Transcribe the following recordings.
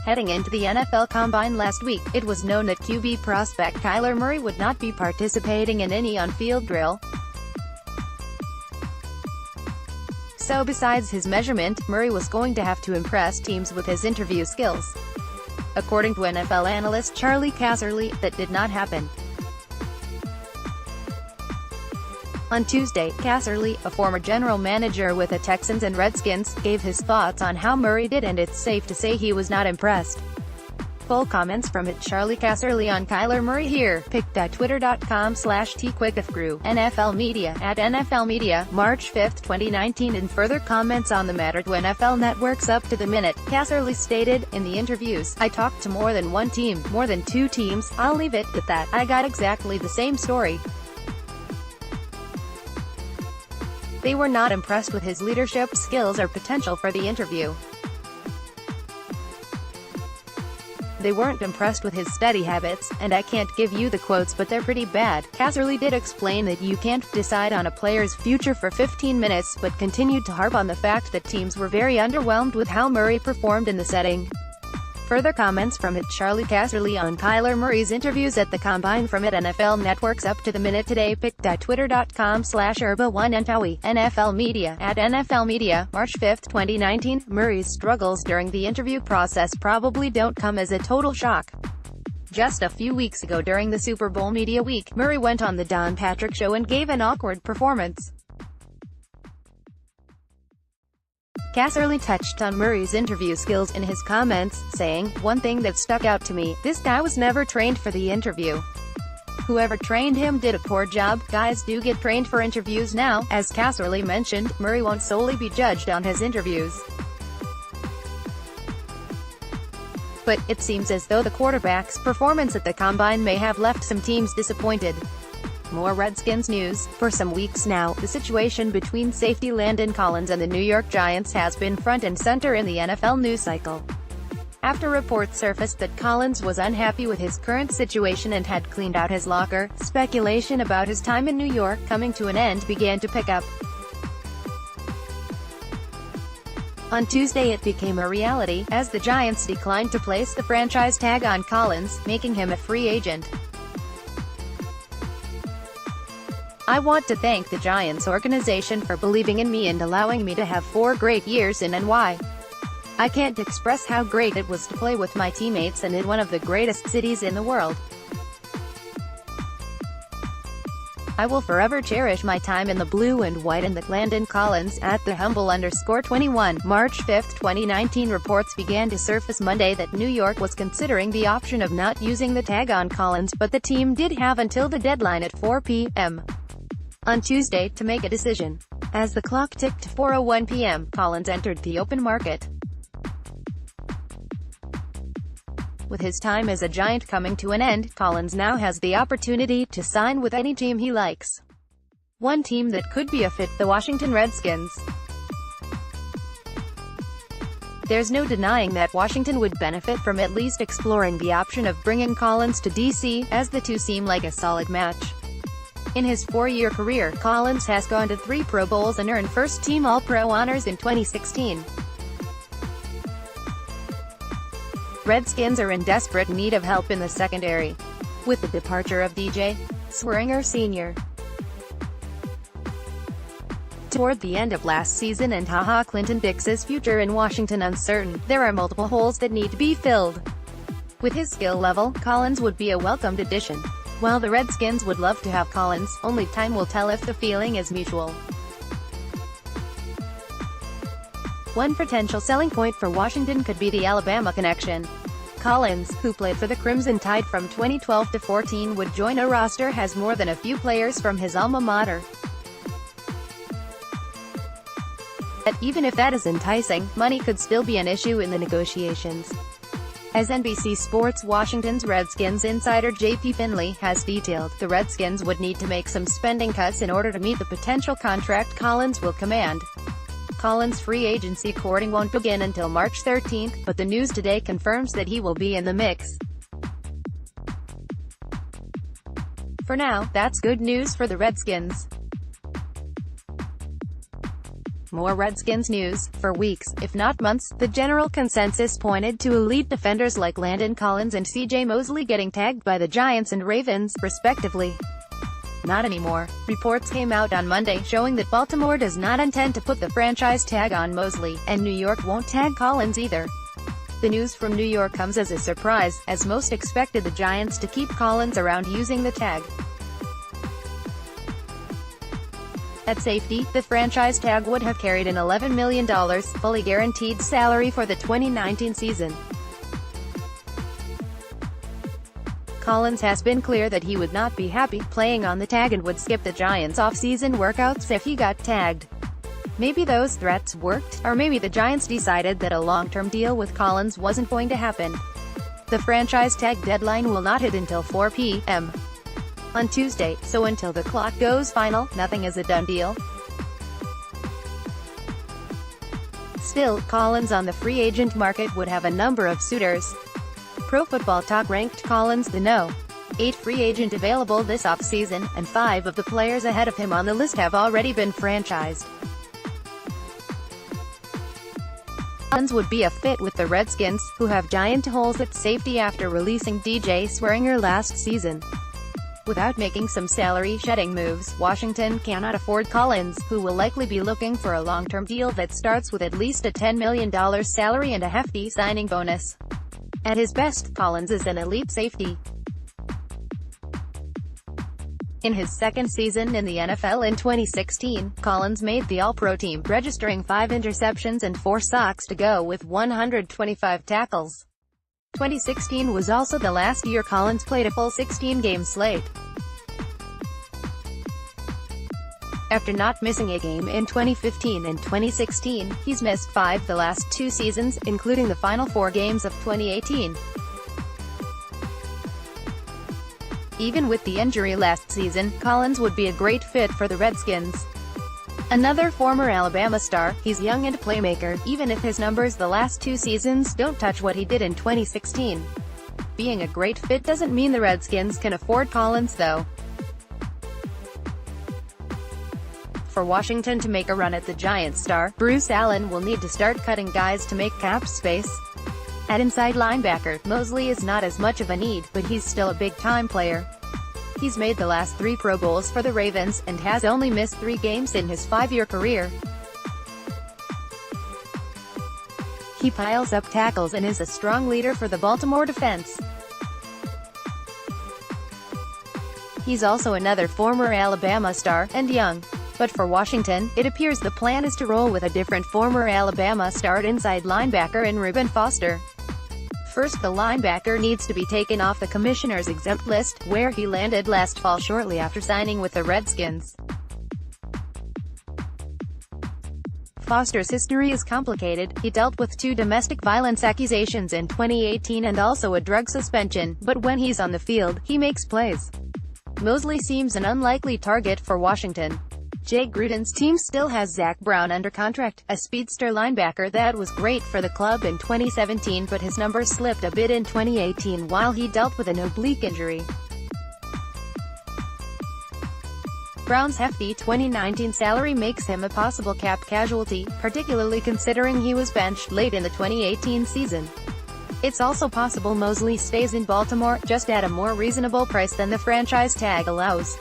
Heading into the NFL Combine last week, it was known that QB prospect Kyler Murra would not be participating in any on-field drill. So besides his measurement, Murra was going to have to impress teams with his interview skills. According to NFL analyst Charley Casserly, that did not happen. On Tuesday, Casserly, a former general manager with the Texans and Redskins, gave his thoughts on how Murra did, and it's safe to say he was not impressed. Full comments from Charley Casserly on Kyler Murra here, pic.twitter.com/tquickifgrew, NFL Media, @NFL Media, March 5, 2019. In further comments on the matter to NFL Network's Up to the Minute, Casserly stated, "In the interviews, I talked to more than one team, more than two teams, I'll leave it at that. I got exactly the same story. They were not impressed with his leadership skills or potential for the interview. They weren't impressed with his study habits, and I can't give you the quotes but they're pretty bad." Casserly did explain that you can't decide on a player's future for 15 minutes, but continued to harp on the fact that teams were very underwhelmed with how Murra performed in the setting. Further comments from Charley Casserly on Kyler Murra's interviews at the Combine from NFL Network's Up to the Minute today, pic.twitter.com/urba1ntawi, NFL Media, @NFL Media, March 5, 2019. Murra's struggles during the interview process probably don't come as a total shock. Just a few weeks ago during the Super Bowl media week, Murra went on the Don Patrick Show and gave an awkward performance. Casserly touched on Murra's interview skills in his comments, saying, "One thing that stuck out to me, this guy was never trained for the interview. Whoever trained him did a poor job. Guys do get trained for interviews now." As Casserly mentioned, Murra won't solely be judged on his interviews. But it seems as though the quarterback's performance at the Combine may have left some teams disappointed. More Redskins news. For some weeks now, the situation between safety Landon Collins and the New York Giants has been front and center in the NFL news cycle. After reports surfaced that Collins was unhappy with his current situation and had cleaned out his locker, speculation about his time in New York coming to an end began to pick up. On Tuesday it became a reality, as the Giants declined to place the franchise tag on Collins, making him a free agent. "I want to thank the Giants organization for believing in me and allowing me to have 4 great years in NY. I can't express how great it was to play with my teammates and in one of the greatest cities in the world. I will forever cherish my time in the blue and white." And the Landon Collins, @thehumble_21, March 5, 2019. Reports began to surface Monday that New York was considering the option of not using the tag on Collins, but the team did have until the deadline at 4 p.m. on Tuesday to make a decision. As the clock ticked to 4:01 p.m., Collins entered the open market. With his time as a Giant coming to an end, Collins now has the opportunity to sign with any team he likes. One team that could be a fit, the Washington Redskins. There's no denying that Washington would benefit from at least exploring the option of bringing Collins to DC, as the two seem like a solid match. In his 4-year career, Collins has gone to 3 Pro Bowls and earned first-team All-Pro honors in 2016. Redskins are in desperate need of help in the secondary, with the departure of DJ Swearinger Sr. toward the end of last season and Clinton Dix's future in Washington uncertain. There are multiple holes that need to be filled. With his skill level, Collins would be a welcomed addition. While the Redskins would love to have Collins, only time will tell if the feeling is mutual. One potential selling point for Washington could be the Alabama connection. Collins, who played for the Crimson Tide from 2012 to 14, would join a roster has more than a few players from his alma mater. But even if that is enticing, money could still be an issue in the negotiations. As NBC Sports Washington's Redskins insider J.P. Finley has detailed, the Redskins would need to make some spending cuts in order to meet the potential contract Collins will command. Collins' free agency courting won't begin until March 13, but the news today confirms that he will be in the mix. For now, that's good news for the Redskins. More Redskins news. For weeks, if not months, the general consensus pointed to elite defenders like Landon Collins and C.J. Mosley getting tagged by the Giants and Ravens, respectively. Not anymore. Reports came out on Monday showing that Baltimore does not intend to put the franchise tag on Mosley, and New York won't tag Collins either. The news from New York comes as a surprise, as most expected the Giants to keep Collins around using the tag. At safety, the franchise tag would have carried an $11 million, fully guaranteed salary for the 2019 season. Collins has been clear that he would not be happy playing on the tag and would skip the Giants' off-season workouts if he got tagged. Maybe those threats worked, or maybe the Giants decided that a long-term deal with Collins wasn't going to happen. The franchise tag deadline will not hit until 4 p.m. on Tuesday, so until the clock goes final, nothing is a done deal. Still, Collins on the free agent market would have a number of suitors. Pro Football Talk ranked Collins the No. 8 free agent available this offseason, and 5 of the players ahead of him on the list have already been franchised. Collins would be a fit with the Redskins, who have giant holes at safety after releasing DJ Swearinger last season. Without making some salary-shedding moves, Washington cannot afford Collins, who will likely be looking for a long-term deal that starts with at least a $10 million salary and a hefty signing bonus. At his best, Collins is an elite safety. In his second season in the NFL in 2016, Collins made the All-Pro team, registering 5 interceptions and 4 sacks to go with 125 tackles. 2016 was also the last year Collins played a full 16-game slate. After not missing a game in 2015 and 2016, he's missed 5 the last 2 seasons, including the final 4 games of 2018. Even with the injury last season, Collins would be a great fit for the Redskins. Another former Alabama star, he's young and a playmaker, even if his numbers the last 2 seasons don't touch what he did in 2016. Being a great fit doesn't mean the Redskins can afford Collins though. For Washington to make a run at the Giants star, Bruce Allen will need to start cutting guys to make cap space. At inside linebacker, Mosley is not as much of a need, but he's still a big-time player. He's made the last 3 Pro Bowls for the Ravens, and has only missed 3 games in his 5-year career. He piles up tackles and is a strong leader for the Baltimore defense. He's also another former Alabama star, and young. But for Washington, it appears the plan is to roll with a different former Alabama star at inside linebacker in Reuben Foster. First, the linebacker needs to be taken off the commissioner's exempt list, where he landed last fall shortly after signing with the Redskins. Foster's history is complicated. He dealt with 2 domestic violence accusations in 2018 and also a drug suspension, but when he's on the field, he makes plays. Mosley seems an unlikely target for Washington. Jay Gruden's team still has Zach Brown under contract, a speedster linebacker that was great for the club in 2017 but his numbers slipped a bit in 2018 while he dealt with an oblique injury. Brown's hefty 2019 salary makes him a possible cap casualty, particularly considering he was benched late in the 2018 season. It's also possible Mosley stays in Baltimore, just at a more reasonable price than the franchise tag allows.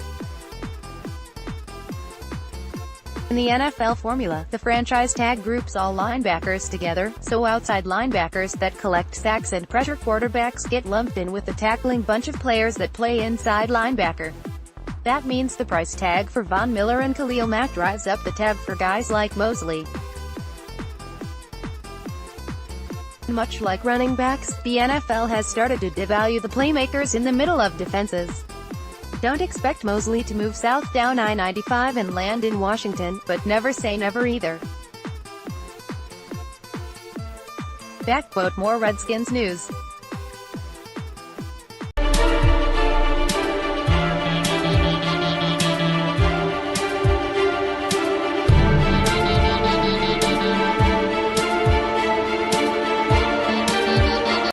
In the NFL formula, the franchise tag groups all linebackers together, so outside linebackers that collect sacks and pressure quarterbacks get lumped in with the tackling bunch of players that play inside linebacker. That means the price tag for Von Miller and Khalil Mack drives up the tab for guys like Mosley. Much like running backs, the NFL has started to devalue the playmakers in the middle of defenses. Don't expect Mosley to move south down I-95 and land in Washington, but never say never either. More Redskins news.